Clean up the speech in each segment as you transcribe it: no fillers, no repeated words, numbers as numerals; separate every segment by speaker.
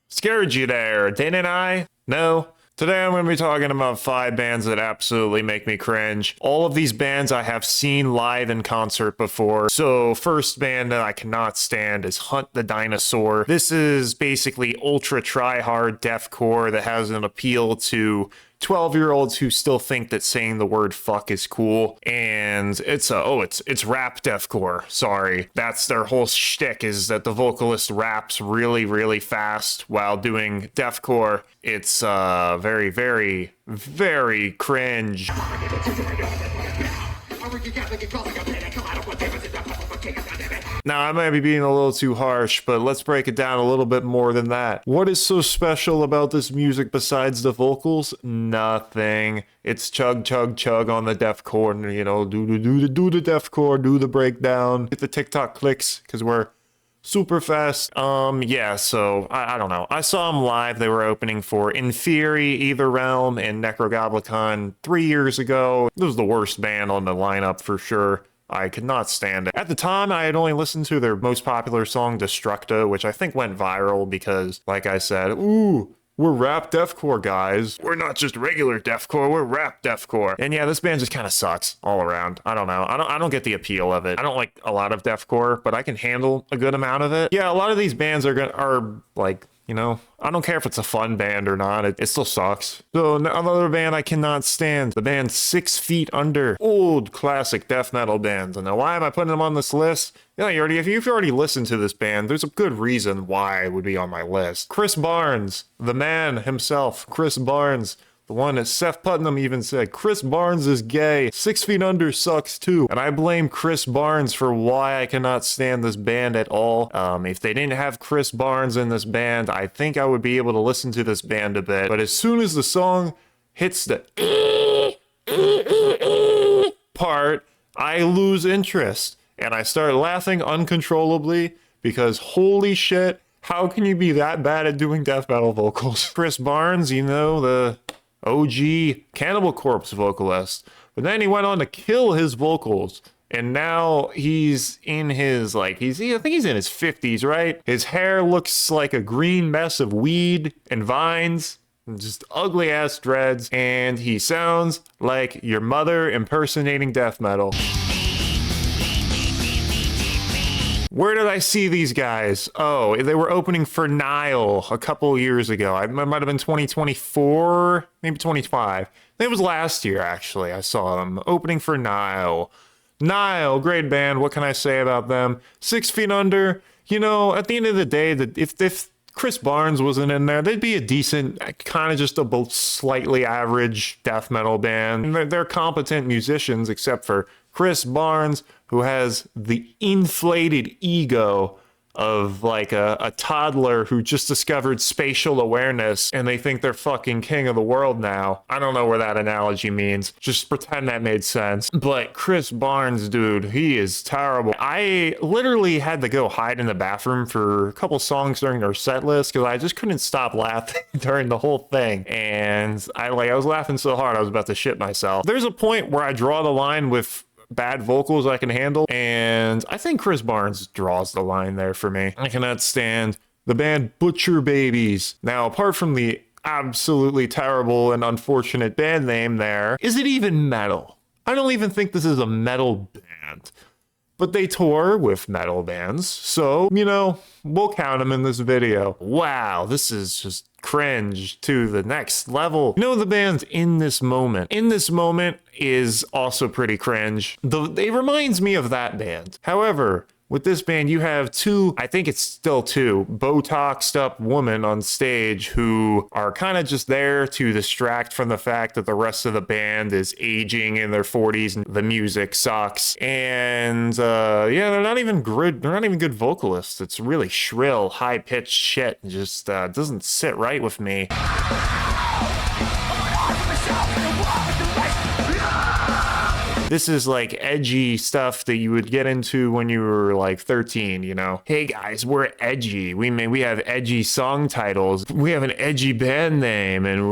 Speaker 1: Scared you there, didn't I? No? Today I'm going to be talking about 5 bands that absolutely make me cringe. All of these bands I have seen live in concert before. So first band that I cannot stand is Hunt the Dinosaur. This is basically ultra try-hard deathcore that has an appeal to 12-year-olds who still think that saying the word fuck is cool. And it's rap deathcore. Sorry. That's their whole shtick, is that the vocalist raps really, really fast while doing deathcore. It's very, very, very cringe. Now, I might be being a little too harsh, but let's break it down a little bit more than that. What is so special about this music besides the vocals? Nothing. It's chug, chug, chug on the deathcore, you know, do the deathcore, do the breakdown, get the TikTok clicks, because we're super fast. Yeah, so I don't know. I saw them live. They were opening for In Theory, Either Realm, and Necrogoblicon 3 years ago. It was the worst band on the lineup for sure. I could not stand it. At the time, I had only listened to their most popular song, Destructo, which I think went viral because, like I said, ooh, we're rap deathcore guys. We're not just regular deathcore, we're rap deathcore. And yeah, this band just kind of sucks all around. I don't know. I don't get the appeal of it. I don't like a lot of deathcore, but I can handle a good amount of it. Yeah, a lot of these bands are like, you know, I don't care if it's a fun band or not. It still sucks. So another band I cannot stand, the band 6 Feet Under. Old classic death metal band. And now why am I putting them on this list? Yeah, if you've already listened to this band, there's a good reason why it would be on my list. Chris Barnes, the man himself, Chris Barnes. The one that Seth Putnam even said, Chris Barnes is gay. 6 Feet Under sucks too. And I blame Chris Barnes for why I cannot stand this band at all. If they didn't have Chris Barnes in this band, I think I would be able to listen to this band a bit. But as soon as the song hits the part, I lose interest. And I start laughing uncontrollably because holy shit, how can you be that bad at doing death metal vocals? Chris Barnes, you know, the OG Cannibal Corpse vocalist, but then he went on to kill his vocals, and now he's in his I think he's in his 50s, right? His hair looks like a green mess of weed and vines, and just ugly ass dreads, and he sounds like your mother impersonating death metal. Where did I see these guys? Oh, they were opening for Nile a couple years ago. It might have been 2024, maybe 25. It was last year, actually. I saw them opening for Nile. Nile, great band. What can I say about them? 6 Feet Under. You know, at the end of the day, if Chris Barnes wasn't in there, they'd be a decent, kind of just a slightly average death metal band. And they're competent musicians, except for Chris Barnes, who has the inflated ego of like a toddler who just discovered spatial awareness and they think they're fucking king of the world now. I don't know where that analogy means. Just pretend that made sense. But Chris Barnes, dude, he is terrible. I literally had to go hide in the bathroom for a couple songs during their set list because I just couldn't stop laughing during the whole thing. And I was laughing so hard I was about to shit myself. There's a point where I draw the line with bad vocals I can handle, and I think Chris Barnes draws the line there for me. I cannot stand the band Butcher Babies. Now, apart from the absolutely terrible and unfortunate band name there, is it even metal? I don't even think this is a metal band. But they tour with metal bands, so, you know, we'll count them in this video. Wow, this is just cringe to the next level. You know, the band In This Moment. In This Moment is also pretty cringe. It reminds me of that band. However, with this band, you have I think it's still two, Botoxed up women on stage who are kind of just there to distract from the fact that the rest of the band is aging in their 40s and the music sucks. And yeah, they're not even good vocalists. It's really shrill, high-pitched shit. It just doesn't sit right with me. This is like edgy stuff that you would get into when you were like 13, you know? Hey guys, we're edgy. We have edgy song titles. We have an edgy band name, and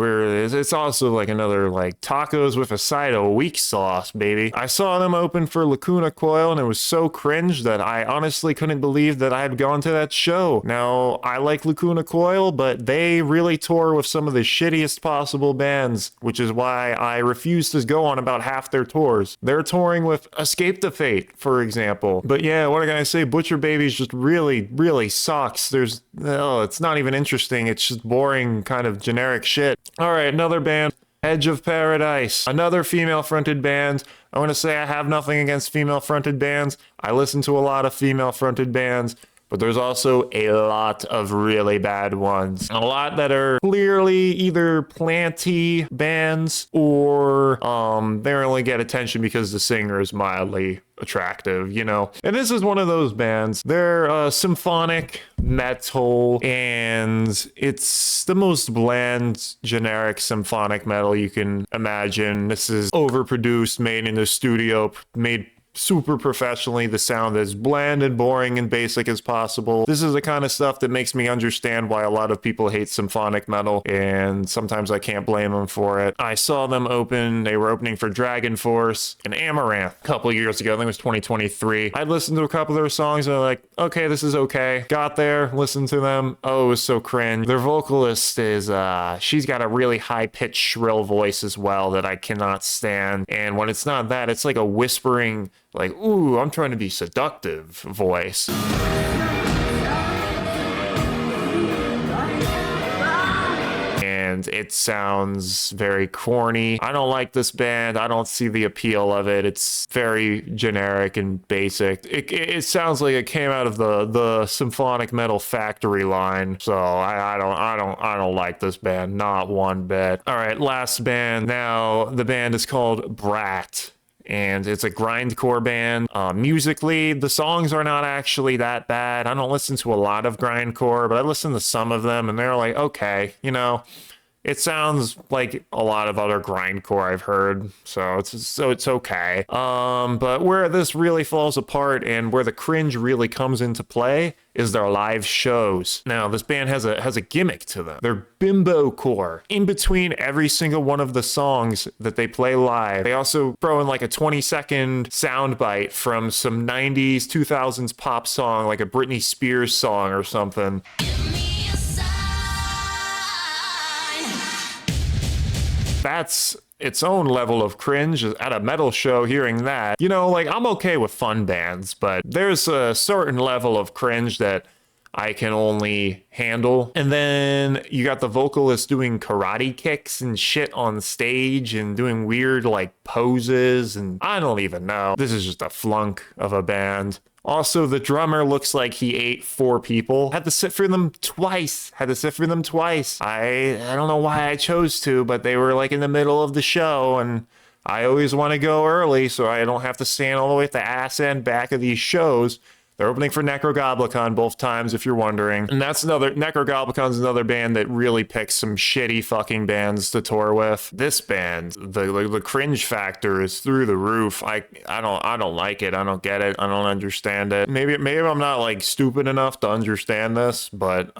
Speaker 1: it's also like another like tacos with a side of weak sauce, baby. I saw them open for Lacuna Coil, and it was so cringe that I honestly couldn't believe that I had gone to that show. Now, I like Lacuna Coil, but they really tour with some of the shittiest possible bands, which is why I refuse to go on about half their tours. They're touring with Escape the Fate, for example. But yeah, what can I say? Butcher Babies just really sucks. It's not even interesting. It's just boring, kind of generic shit. All right, another band. Edge of Paradise, another female-fronted band. I want to say I have nothing against female-fronted bands. I listen to a lot of female-fronted bands, but there's also a lot of really bad ones. A lot that are clearly either planty bands or they only get attention because the singer is mildly attractive, you know? And this is one of those bands. They're symphonic metal, and it's the most bland, generic symphonic metal you can imagine. This is overproduced, made in the studio, made super professionally. The sound is bland and boring and basic as possible. This is the kind of stuff that makes me understand why a lot of people hate symphonic metal, and sometimes I can't blame them for it. I saw them open. They were opening for Dragon Force and Amaranth a couple years ago. I think it was 2023. I listened to a couple of their songs and I'm like, okay, this is okay. Got there, listened to them. Oh, it was so cringe. Their vocalist is, she's got a really high-pitched, shrill voice as well that I cannot stand. And when it's not that, it's like a whispering, like, ooh, I'm trying to be seductive voice. And it sounds very corny. I don't like this band. I don't see the appeal of it. It's very generic and basic. It sounds like it came out of the symphonic metal factory line. So I don't like this band, not one bit. All right, last band. Now the band is called Brat, and it's a grindcore band. Musically, the songs are not actually that bad. I don't listen to a lot of grindcore, but I listen to some of them, and they're like, okay, you know, it sounds like a lot of other grindcore I've heard, so it's okay. But where this really falls apart and where the cringe really comes into play is their live shows. Now, this band has a gimmick to them. They're bimbo core. In between every single one of the songs that they play live, they also throw in like a 20-second soundbite from some 90s, 2000s pop song, like a Britney Spears song or something. That's its own level of cringe at a metal show. Hearing that, you know, like, I'm okay with fun bands, but there's a certain level of cringe that I can only handle. And then you got the vocalist doing karate kicks and shit on stage and doing weird like poses, and I don't even know. This is just a flunk of a band. Also, the drummer looks like he ate 4 people. Had to sit for them twice. I don't know why I chose to, but they were like in the middle of the show, and I always want to go early so I don't have to stand all the way at the ass end back of these shows. They're opening for Necrogoblicon both times, if you're wondering. And Necrogoblicon's another band that really picks some shitty fucking bands to tour with. This band, the cringe factor is through the roof. I don't like it. I don't get it. I don't understand it. Maybe I'm not like stupid enough to understand this, but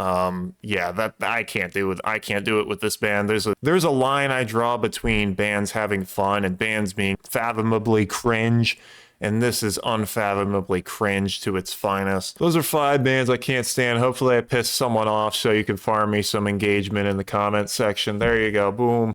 Speaker 1: yeah, that I can't do it with this band. There's a line I draw between bands having fun and bands being fathomably cringe. And this is unfathomably cringe to its finest. Those are 5 bands I can't stand. Hopefully I pissed someone off so you can farm me some engagement in the comment section. There you go. Boom.